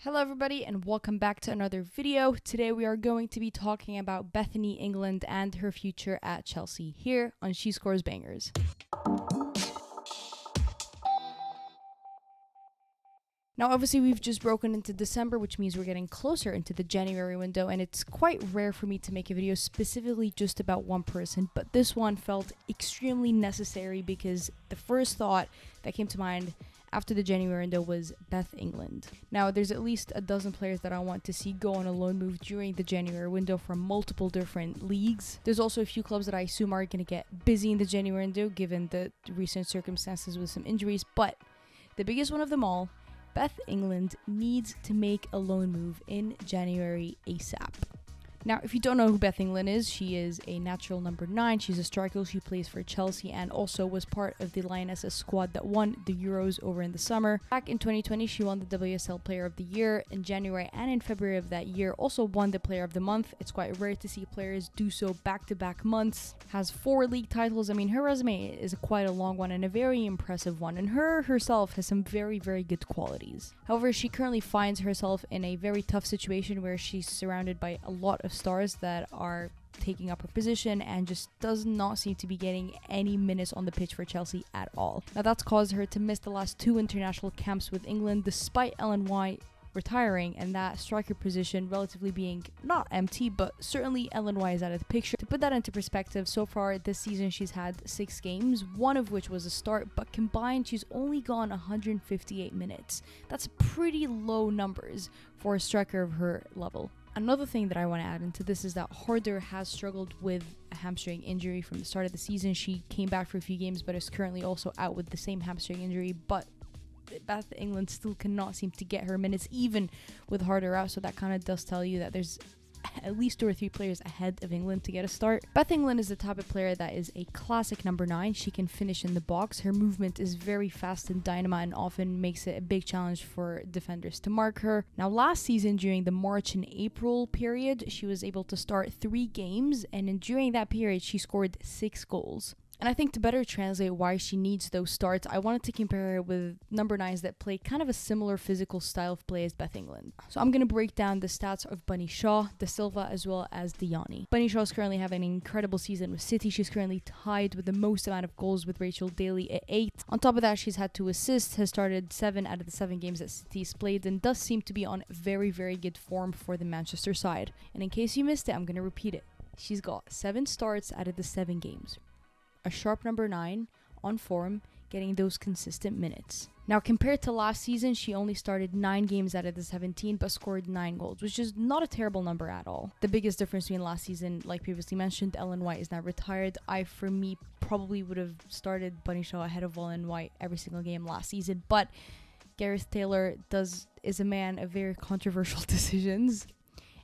Hello everybody and welcome back to another video. Today we are going to be talking about Bethany England and her future at Chelsea here on She Scores Bangers. Now obviously we've just broken into December, which means we're getting closer into the January window, and it's quite rare for me to make a video specifically just about one person, but this one felt extremely necessary because the first thought that came to mind after the January window was Beth England. Now, there's at least a dozen players that I want to see go on a loan move during the January window from multiple different leagues. There's also a few clubs that I assume are going to get busy in the January window given the recent circumstances with some injuries, but the biggest one of them all, Beth England needs to make a loan move in January ASAP. Now, if you don't know who Beth England is, she is a natural number 9. She's a striker. She plays for Chelsea and also was part of the Lionesses squad that won the Euros over in the summer. Back in 2020, she won the WSL Player of the Year. In January and in February of that year, also won the Player of the Month. It's quite rare to see players do so back-to-back months. Has 4 league titles. I mean, her resume is quite a long one and a very impressive one. And her herself has some very, very good qualities. However, she currently finds herself in a very tough situation where she's surrounded by a lot of stars that are taking up her position and just does not seem to be getting any minutes on the pitch for Chelsea at all. Now that's caused her to miss the last 2 international camps with England despite Ellen White retiring and that striker position relatively being not empty, but certainly Ellen White is out of the picture. To put that into perspective, so far this season she's had 6 games, one of which was a start, but combined she's only gone 158 minutes. That's pretty low numbers for a striker of her level. Another thing that I want to add into this is that Harder has struggled with a hamstring injury from the start of the season. She came back for a few games but is currently also out with the same hamstring injury, but Beth England still cannot seem to get her minutes even with Harder out, so that kind of does tell you that there's at least 2 or 3 players ahead of England to get a start. Beth England is the type of player that is a classic number 9. She can finish in the box. Her movement is very fast and dynamite and often makes it a big challenge for defenders to mark her. Now last season during the March and April period, she was able to start 3 games, and during that period she scored 6 goals. And I think to better translate why she needs those starts, I wanted to compare her with number 9s that play kind of a similar physical style of play as Beth England. So I'm going to break down the stats of Bunny Shaw, De Silva, as well as Diani. Bunny Shaw is currently having an incredible season with City. She's currently tied with the most amount of goals with Rachel Daly at 8. On top of that, she's had 2 assists, has started 7 out of the 7 games that City's played, and does seem to be on very, very good form for the Manchester side. And in case you missed it, I'm going to repeat it. She's got 7 starts out of the 7 games. A sharp number 9 on form, getting those consistent minutes. Now compared to last season, she only started 9 games out of the 17 but scored 9 goals, which is not a terrible number at all. The biggest difference between last season, like previously mentioned, Ellen White is now retired. For me, probably would have started Bunny Shaw ahead of Ellen White every single game last season, but Gareth Taylor is a man of very controversial decisions.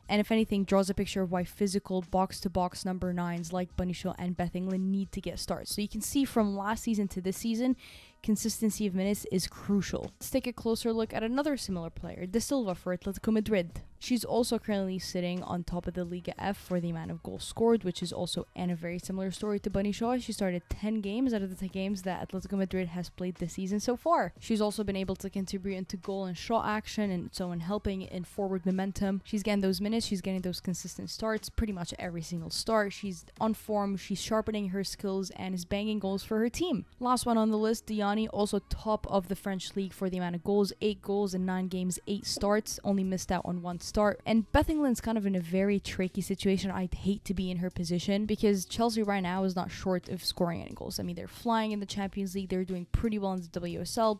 And if anything, draws a picture of why physical box-to-box number 9s like Bunny Shaw and Beth England need to get starts. So you can see from last season to this season, consistency of minutes is crucial. Let's take a closer look at another similar player, De Silva for Atletico Madrid. She's also currently sitting on top of the Liga F for the amount of goals scored, which is also a very similar story to Bunny Shaw. She started 10 games out of the 10 games that Atletico Madrid has played this season so far. She's also been able to contribute into goal and shot action, and so in helping in forward momentum. She's getting those minutes, she's getting those consistent starts, pretty much every single start. She's on form, she's sharpening her skills, and is banging goals for her team. Last one on the list, Diani, also top of the French league for the amount of goals, 8 goals in 9 games, 8 starts, only missed out on 1 start. And Beth England's kind of in a very tricky situation. I'd hate to be in her position because Chelsea right now is not short of scoring any goals. I mean, they're flying in the Champions League, they're doing pretty well in the WSL.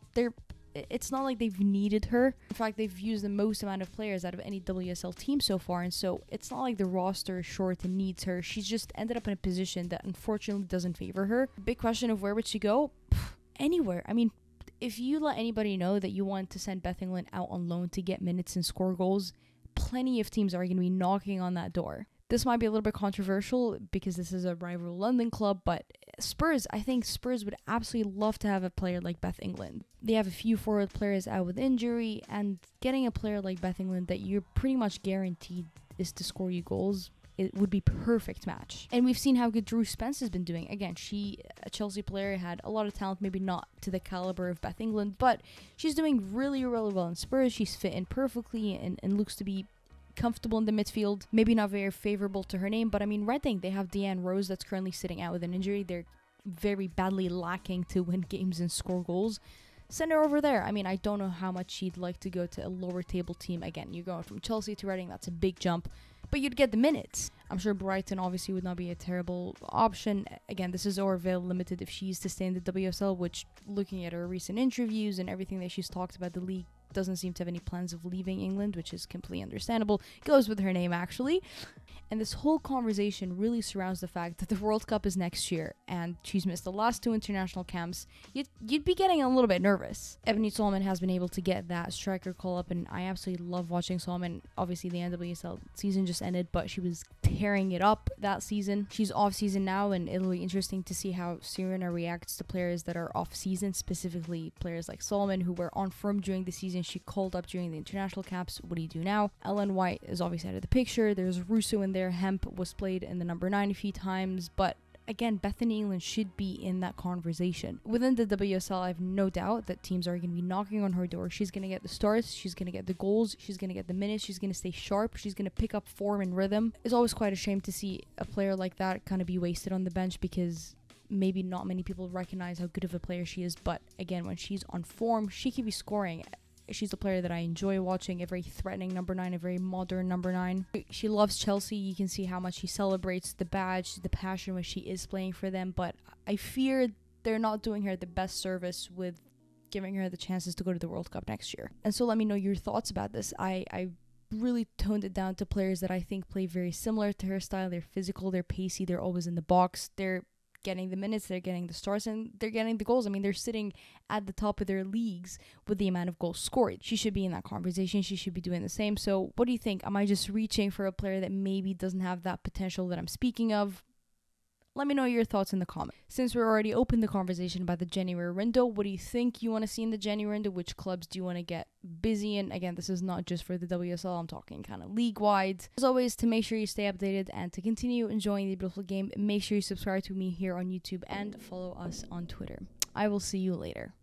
It's not like they've needed her. In fact, they've used the most amount of players out of any WSL team so far, and so it's not like the roster is short and needs her. She's just ended up in a position that unfortunately doesn't favor her. Big question of where would she go? Anywhere. I mean, if you let anybody know that you want to send Beth England out on loan to get minutes and score goals, plenty of teams are going to be knocking on that door. This might be a little bit controversial because this is a rival London club, but I think Spurs would absolutely love to have a player like Beth England. They have a few forward players out with injury, and getting a player like Beth England that you're pretty much guaranteed is to score you goals it would be perfect match. And we've seen how good Drew Spence has been doing. Again, she, a Chelsea player, had a lot of talent, maybe not to the caliber of BETH England, but she's doing really, really well in Spurs. She's fit in perfectly and looks to be comfortable in the midfield. Maybe not very favorable to her name, but I mean, Reading, they have Deanne Rose that's currently sitting out with an injury. They're very badly lacking to win games and score goals. Send her over there. I mean, I don't know how much she'd like to go to a lower table team. Again, you're going from Chelsea to Reading, that's a big jump, but you'd get the minutes. I'm sure Brighton obviously would not be a terrible option. Again, this is Orville limited if she is to stay in the WSL, which, looking at her recent interviews and everything that she's talked about the league, doesn't seem to have any plans of leaving England, which is completely understandable. Goes with her name, actually. And this whole conversation really surrounds the fact that the World Cup is next year, and she's missed the last 2 international camps. You'd be getting a little bit nervous. Ebony Solomon has been able to get that striker call up, and I absolutely love watching Solomon. Obviously, the NWSL season just ended, but she was tearing it up that season. She's off season now, and it'll be interesting to see how Serena reacts to players that are off season, specifically players like Solomon, who were on form during the season. She called up during the international camps. What do you do now? Ellen White is obviously out of the picture. There's Russo in there. Hemp was played in the number 9 a few times, but again, Bethany England should be in that conversation. Within the WSL, I have no doubt that teams are going to be knocking on her door. She's going to get the starts, she's going to get the goals, she's going to get the minutes, she's going to stay sharp, she's going to pick up form and rhythm. It's always quite a shame to see a player like that kind of be wasted on the bench, because maybe not many people recognize how good of a player she is, but again, when she's on form, she could be scoring. She's a player that I enjoy watching, a very threatening number 9, a very modern number 9. She loves Chelsea. You can see how much she celebrates the badge, the passion when she is playing for them, but I fear they're not doing her the best service with giving her the chances to go to the World Cup next year. And so let me know your thoughts about this. I really toned it down to players that I think play very similar to her style. They're physical, they're pacey, they're always in the box, they're getting the minutes, they're getting the starts, and they're getting the goals. I mean, they're sitting at the top of their leagues with the amount of goals scored. She should be in that conversation. She should be doing the same. So what do you think? Am I just reaching for a player that maybe doesn't have that potential that I'm speaking of? Let me know your thoughts in the comments. Since we're already opened the conversation about the January window, what do you think you want to see in the January window? Which clubs do you want to get busy in? Again, this is not just for the WSL. I'm talking kind of league-wide. As always, to make sure you stay updated and to continue enjoying the beautiful game, make sure you subscribe to me here on YouTube and follow us on Twitter. I will see you later.